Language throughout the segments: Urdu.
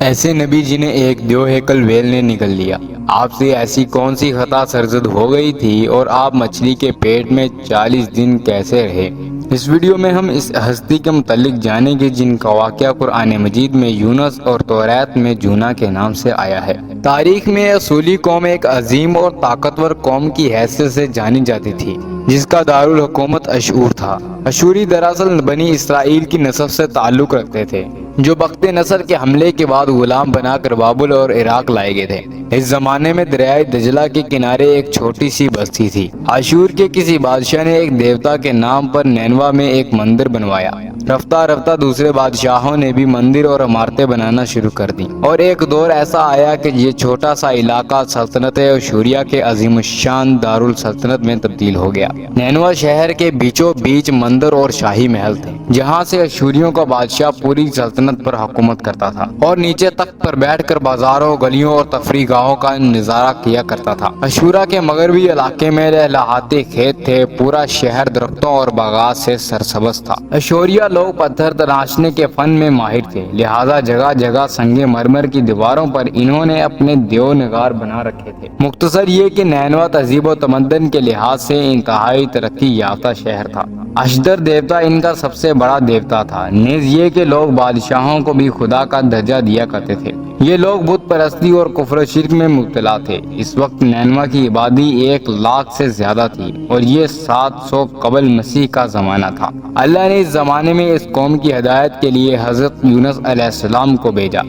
ایسے نبی جنہیں ایک دیو ہیکل ویل نے نگل لیا، آپ سے ایسی کون سی خطا سرزد ہو گئی تھی اور آپ مچھلی کے پیٹ میں 40 دن کیسے رہے؟ اس ویڈیو میں ہم اس ہستی کے متعلق جانیں گے جن کا واقعہ قرآن مجید میں یونس اور توریت میں جونا کے نام سے آیا ہے۔ تاریخ میں اصولی قوم ایک عظیم اور طاقتور قوم کی حیثیت سے جانی جاتی تھی جس کا دارالحکومت اشور تھا۔ اشوری دراصل بنی اسرائیل کی نسل سے تعلق رکھتے تھے جو بخت نصر کے حملے کے بعد غلام بنا کر بابل اور عراق لائے گئے تھے۔ اس زمانے میں دریائے دجلہ کے کنارے ایک چھوٹی سی بستی تھی۔ اشور کے کسی بادشاہ نے ایک دیوتا کے نام پر نینوا میں ایک مندر بنوایا۔ رفتہ رفتہ دوسرے بادشاہوں نے بھی مندر اور عمارتیں بنانا شروع کر دیں اور ایک دور ایسا آیا کہ یہ چھوٹا سا علاقہ سلطنت اشوریہ کے عظیم الشان دارالسلطنت میں تبدیل ہو گیا۔ نینوا شہر کے بیچوں بیچ مندر اور شاہی محل تھے جہاں سے اشوریوں کا بادشاہ پوری سلطنت پر حکومت کرتا تھا اور نیچے تخت پر بیٹھ کر بازاروں، گلیوں اور تفریح گاہوں کا نظارہ کیا کرتا تھا۔ اشورا کے مغربی علاقے میں لہلاتے کھیت تھے، پورا شہر درختوں اور باغات سے سرسبز تھا۔ اشوریہ لوگ پتھر تراشنے کے فن میں ماہر تھے، لہذا جگہ جگہ سنگ مرمر کی دیواروں پر انہوں نے اپنے دیو نگار بنا رکھے تھے۔ مختصر یہ کہ نینوا تہذیب و تمدن کے لحاظ سے انتہائی ترقی یافتہ شہر تھا۔ اشدر دیوتا ان کا سب سے بڑا دیوتا تھا، نیز یہ کہ لوگ بادشاہوں کو بھی خدا کا درجہ دیا کرتے تھے۔ یہ لوگ بت پرستی اور کفر و شرک میں مبتلا تھے۔ اس وقت نینوا کی آبادی 1,00,000 سے زیادہ تھی اور یہ 700 قبل مسیح کا زمانہ تھا۔ اللہ نے اس زمانے میں اس قوم کی ہدایت کے لیے حضرت یونس علیہ السلام کو بھیجا۔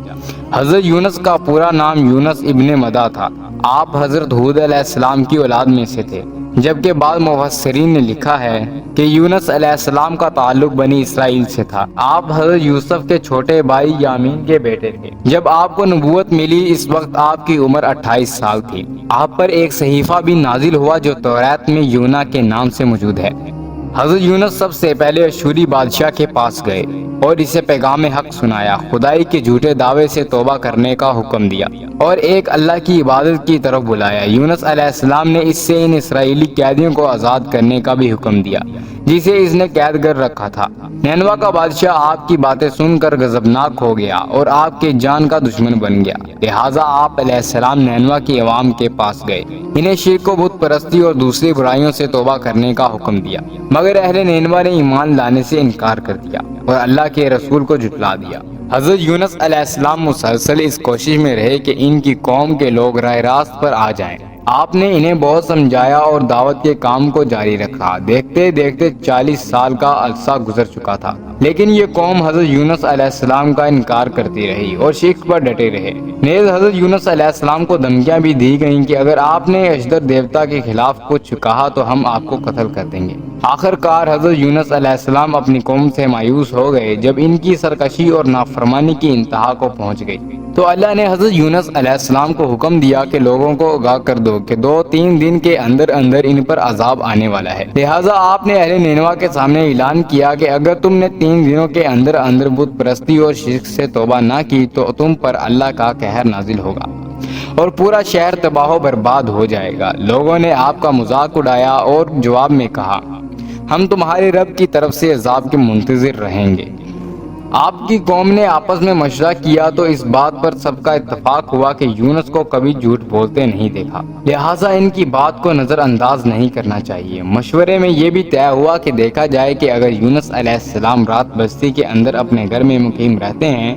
حضرت یونس کا پورا نام یونس ابن مدہ تھا۔ آپ حضرت ہود علیہ السلام کی اولاد میں سے تھے، جبکہ بعض مفسرین نے لکھا ہے کہ یونس علیہ السلام کا تعلق بنی اسرائیل سے تھا۔ آپ حضرت یوسف کے چھوٹے بھائی یامین کے بیٹے تھے۔ جب آپ کو نبوت ملی اس وقت آپ کی عمر 28 سال تھی۔ آپ پر ایک صحیفہ بھی نازل ہوا جو توریت میں یونا کے نام سے موجود ہے۔ حضرت یونس سب سے پہلے اشوری بادشاہ کے پاس گئے اور اسے پیغام حق سنایا، خدائی کے جھوٹے دعوے سے توبہ کرنے کا حکم دیا اور ایک اللہ کی عبادت کی طرف بلایا۔ یونس علیہ السلام نے اس سے ان اسرائیلی قیدیوں کو آزاد کرنے کا بھی حکم دیا جسے اس نے قید کر رکھا تھا۔ نینوا کا بادشاہ آپ کی باتیں سن کر غضبناک ہو گیا اور آپ کے جان کا دشمن بن گیا، لہٰذا آپ علیہ السلام نینوا کی عوام کے پاس گئے، انہیں شرک و بت پرستی اور دوسری برائیوں سے توبہ کرنے کا حکم دیا، مگر اہل نینوا نے ایمان لانے سے انکار کر دیا اور اللہ کے رسول کو جھٹلا دیا۔ حضرت یونس علیہ السلام مسلسل اس کوشش میں رہے کہ ان کی قوم کے لوگ راہ راست پر آ جائیں۔ آپ نے انہیں بہت سمجھایا اور دعوت کے کام کو جاری رکھا۔ دیکھتے دیکھتے 40 سال کا عرصہ گزر چکا تھا، لیکن یہ قوم حضرت یونس علیہ السلام کا انکار کرتی رہی اور شرک پر ڈٹے رہے۔ نیز حضرت یونس علیہ السلام کو دھمکیاں بھی دی گئیں کہ اگر آپ نے اشدر دیوتا کے خلاف کچھ کہا تو ہم آپ کو قتل کر دیں گے۔ آخر کار حضرت یونس علیہ السلام اپنی قوم سے مایوس ہو گئے جب ان کی سرکشی اور نافرمانی کی انتہا کو پہنچ گئی تو اللہ نے حضرت یونس علیہ السلام کو حکم دیا کہ لوگوں کو آگاہ کر دو کہ 2-3 دن کے اندر اندر ان پر عذاب آنے والا ہے۔ لہٰذا آپ نے اہل نینوا کے سامنے اعلان کیا کہ اگر تم نے 3 دنوں کے اندر اندر بت پرستی اور شرک سے توبہ نہ کی تو تم پر اللہ کا قہر نازل ہوگا اور پورا شہر تباہ و برباد ہو جائے گا۔ لوگوں نے آپ کا مذاق اڑایا اور جواب میں کہا، ہم تمہارے رب کی طرف سے عذاب کے منتظر رہیں گے۔ آپ کی قوم نے آپس میں مشورہ کیا تو اس بات پر سب کا اتفاق ہوا کہ یونس کو کبھی جھوٹ بولتے نہیں دیکھا، لہٰذا ان کی بات کو نظر انداز نہیں کرنا چاہیے۔ مشورے میں یہ بھی طے ہوا کہ دیکھا جائے کہ اگر یونس علیہ السلام رات بستی کے اندر اپنے گھر میں مقیم رہتے ہیں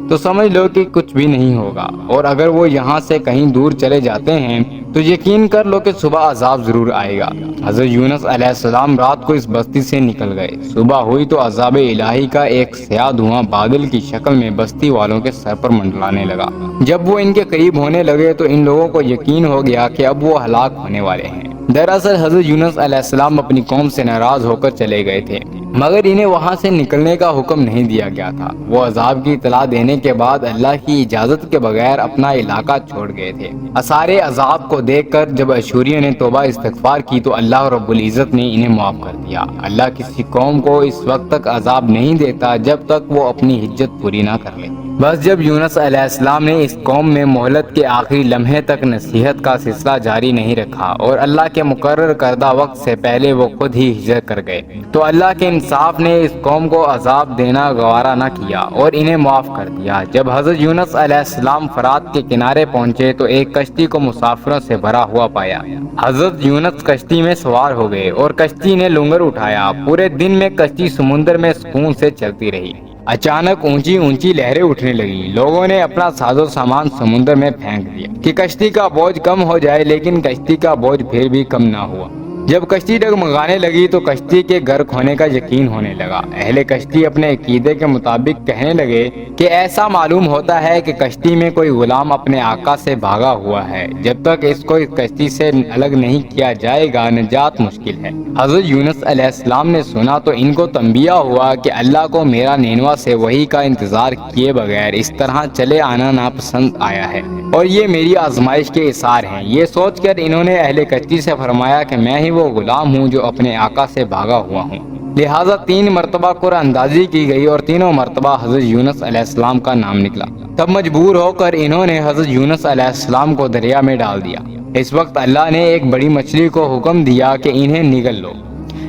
تو سمجھ لو کہ کچھ بھی نہیں ہوگا، اور اگر وہ یہاں سے کہیں دور چلے جاتے ہیں تو یقین کر لو کہ صبح عذاب ضرور آئے گا۔ حضرت یونس علیہ السلام رات کو اس بستی سے نکل گئے۔ صبح ہوئی تو عذاب الہی کا ایک سیاہ دھواں بادل کی شکل میں بستی والوں کے سر پر منڈلانے لگا۔ جب وہ ان کے قریب ہونے لگے تو ان لوگوں کو یقین ہو گیا کہ اب وہ ہلاک ہونے والے ہیں۔ دراصل حضرت یونس علیہ السلام اپنی قوم سے ناراض ہو کر چلے گئے تھے، مگر انہیں وہاں سے نکلنے کا حکم نہیں دیا گیا تھا۔ وہ عذاب کی اطلاع دینے کے بعد اللہ کی اجازت کے بغیر اپنا علاقہ چھوڑ گئے تھے۔ آثار عذاب کو دیکھ کر جب اشوریوں نے توبہ استغفار کی تو اللہ رب العزت نے انہیں معاف کر دیا۔ اللہ کسی قوم کو اس وقت تک عذاب نہیں دیتا جب تک وہ اپنی حجت پوری نہ کر لے۔ بس جب یونس علیہ السلام نے اس قوم میں مہلت کے آخری لمحے تک نصیحت کا سلسلہ جاری نہیں رکھا اور اللہ کے مقرر کردہ وقت سے پہلے وہ خود ہی ہجرت کر گئے تو اللہ کے ان انصاف نے اس قوم کو عذاب دینا گوارا نہ کیا اور انہیں معاف کر دیا۔ جب حضرت یونس علیہ السلام فرات کے کنارے پہنچے تو ایک کشتی کو مسافروں سے بھرا ہوا پایا۔ حضرت یونس کشتی میں سوار ہو گئے اور کشتی نے لنگر اٹھایا۔ پورے دن میں کشتی سمندر میں سکون سے چلتی رہی۔ اچانک اونچی اونچی لہریں اٹھنے لگی۔ لوگوں نے اپنا ساز و سامان سمندر میں پھینک دیا کہ کشتی کا بوجھ کم ہو جائے، لیکن کشتی کا بوجھ پھر بھی کم نہ ہوا۔ جب کشتی ڈگمگانے لگی تو کشتی کے غرق ہونے کا یقین ہونے لگا۔ اہل کشتی اپنے عقیدے کے مطابق کہنے لگے کہ ایسا معلوم ہوتا ہے کہ کشتی میں کوئی غلام اپنے آقا سے بھاگا ہوا ہے۔ جب تک اس کو اس کشتی سے الگ نہیں کیا جائے گا نجات مشکل ہے۔ حضرت یونس علیہ السلام نے سنا تو ان کو تنبیہ ہوا کہ اللہ کو میرا نینوا سے وحی کا انتظار کیے بغیر اس طرح چلے آنا ناپسند آیا ہے اور یہ میری آزمائش کے اثار ہیں۔ یہ سوچ کر انہوں نے اہل کشتی سے فرمایا کہ میں ہی وہ غلام ہوں جو اپنے آقا سے بھاگا ہوا ہوں۔ لہٰذا 3 مرتبہ قرعہ اندازی کی گئی اور تینوں مرتبہ حضرت یونس علیہ السلام کا نام نکلا۔ تب مجبور ہو کر انہوں نے حضرت یونس علیہ السلام کو دریا میں ڈال دیا۔ اس وقت اللہ نے ایک بڑی مچھلی کو حکم دیا کہ انہیں نگل لو۔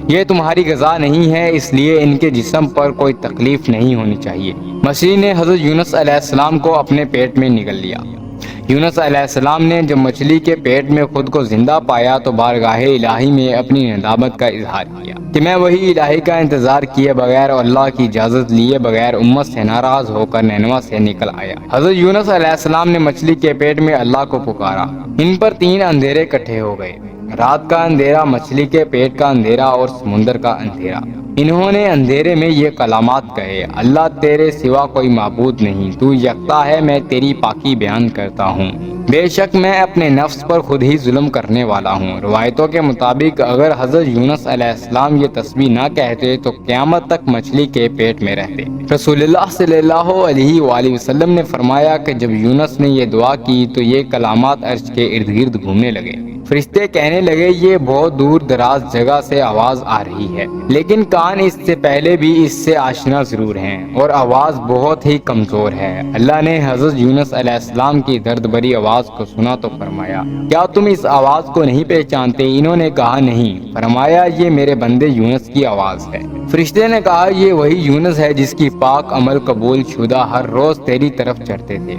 یہ تمہاری غذا نہیں ہے، اس لیے ان کے جسم پر کوئی تکلیف نہیں ہونی چاہیے۔ مچھلی نے حضرت یونس علیہ السلام کو اپنے پیٹ میں نگل لیا۔ یونس علیہ السلام نے جب مچھلی کے پیٹ میں خود کو زندہ پایا تو بارگاہ الہی میں اپنی ندامت کا اظہار کیا کہ میں وہی الہی کا انتظار کیے بغیر اور اللہ کی اجازت لیے بغیر امت سے ناراض ہو کر نینوا سے نکل آیا۔ حضرت یونس علیہ السلام نے مچھلی کے پیٹ میں اللہ کو پکارا۔ ان پر 3 اندھیرے اکٹھے ہو گئے، رات کا اندھیرا، مچھلی کے پیٹ کا اندھیرا اور سمندر کا اندھیرا۔ انہوں نے اندھیرے میں یہ کلمات کہے: اللہ تیرے سوا کوئی معبود نہیں، تو یکتا ہے، میں تیری پاکی بیان کرتا ہوں، بے شک میں اپنے نفس پر خود ہی ظلم کرنے والا ہوں۔ روایتوں کے مطابق اگر حضرت یونس علیہ السلام یہ تسبیح نہ کہتے تو قیامت تک مچھلی کے پیٹ میں رہتے۔ رسول اللہ صلی اللہ علیہ وآلہ وسلم نے فرمایا کہ جب یونس نے یہ دعا کی تو یہ کلمات عرش کے ارد گرد گھومنے لگے۔ فرشتے کہنے لگے یہ بہت دور دراز جگہ سے آواز آ رہی ہے، لیکن کان اس سے پہلے بھی اس سے آشنا ضرور ہیں اور آواز بہت ہی کمزور ہے۔ اللہ نے حضرت یونس علیہ السلام کی درد بھری آواز کو سنا تو فرمایا: کیا تم اس آواز کو نہیں پہچانتے؟ انہوں نے کہا نہیں۔ فرمایا یہ میرے بندے یونس کی آواز ہے۔ فرشتے نے کہا یہ وہی یونس ہے جس کی پاک عمل قبول شدہ ہر روز تیری طرف چڑھتے تھے۔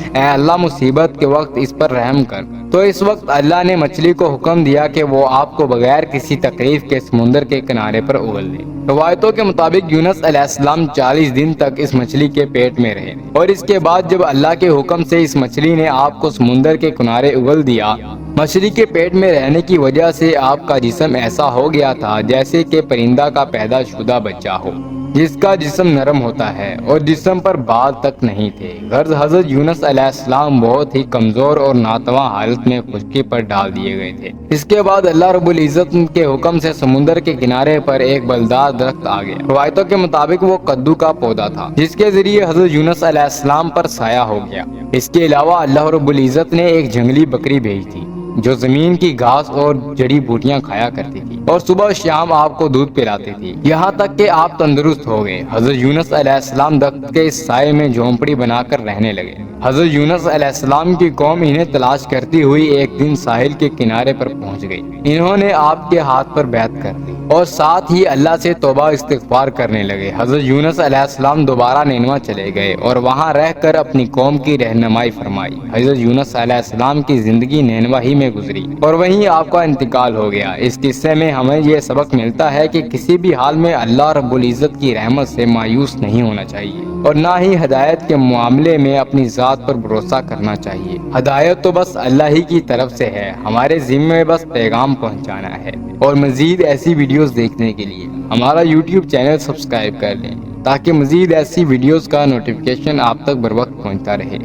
اے اللہ مصیبت کے وقت اس پر رحم کر۔ تو اس وقت اللہ نے مچھلی کو حکم دیا کہ وہ آپ کو بغیر کسی تکلیف کے سمندر کے کنارے پر اگل دے۔ روایتوں کے مطابق یونس علیہ السلام 40 دن تک اس مچھلی کے پیٹ میں رہے اور اس کے بعد جب اللہ کے حکم سے اس مچھلی نے آپ کو سمندر کے کنارے اگل دیا، مچھلی کے پیٹ میں رہنے کی وجہ سے آپ کا جسم ایسا ہو گیا تھا جیسے کہ پرندہ کا پیدا شدہ بچہ ہو، جس کا جسم نرم ہوتا ہے اور جسم پر بال تک نہیں تھے۔ غرض حضرت یونس علیہ السلام بہت ہی کمزور اور ناتواں حالت میں خشکی پر ڈال دیے گئے تھے۔ اس کے بعد اللہ رب العزت کے حکم سے سمندر کے کنارے پر ایک بلدار درخت آ گیا۔ روایتوں کے مطابق وہ کدو کا پودا تھا جس کے ذریعے حضرت یونس علیہ السلام پر سایہ ہو گیا۔ اس کے علاوہ اللہ رب العزت نے ایک جنگلی بکری بھیجی تھی جو زمین کی گھاس اور جڑی بوٹیاں کھایا کرتی تھی اور صبح شام آپ کو دودھ پلاتی تھی، یہاں تک کہ آپ تندرست ہو گئے۔ حضرت یونس علیہ السلام درخت کے اس سائے میں جھونپڑی بنا کر رہنے لگے۔ حضرت یونس علیہ السلام کی قوم انہیں تلاش کرتی ہوئی ایک دن ساحل کے کنارے پر پہنچ گئی۔ انہوں نے آپ کے ہاتھ پر بیعت کر لی اور ساتھ ہی اللہ سے توبہ استغفار کرنے لگے۔ حضرت یونس علیہ السلام دوبارہ نینوا چلے گئے اور وہاں رہ کر اپنی قوم کی رہنمائی فرمائی۔ حضرت یونس علیہ السلام کی زندگی نینوا ہی میں گزری اور وہیں آپ کا انتقال ہو گیا۔ اس قصے میں ہمیں یہ سبق ملتا ہے کہ کسی بھی حال میں اللہ رب العزت کی رحمت سے مایوس نہیں ہونا چاہیے اور نہ ہی ہدایت کے معاملے میں اپنی ذات پر بھروسہ کرنا چاہیے۔ ہدایت تو بس اللہ ہی کی طرف سے ہے، ہمارے ذمے میں بس پیغام پہنچانا ہے۔ اور مزید ایسی ویڈیوز دیکھنے کے لیے ہمارا YouTube چینل سبسکرائب کر لیں تاکہ مزید ایسی ویڈیوز کا نوٹیفیکیشن آپ تک بر وقت پہنچتا رہے۔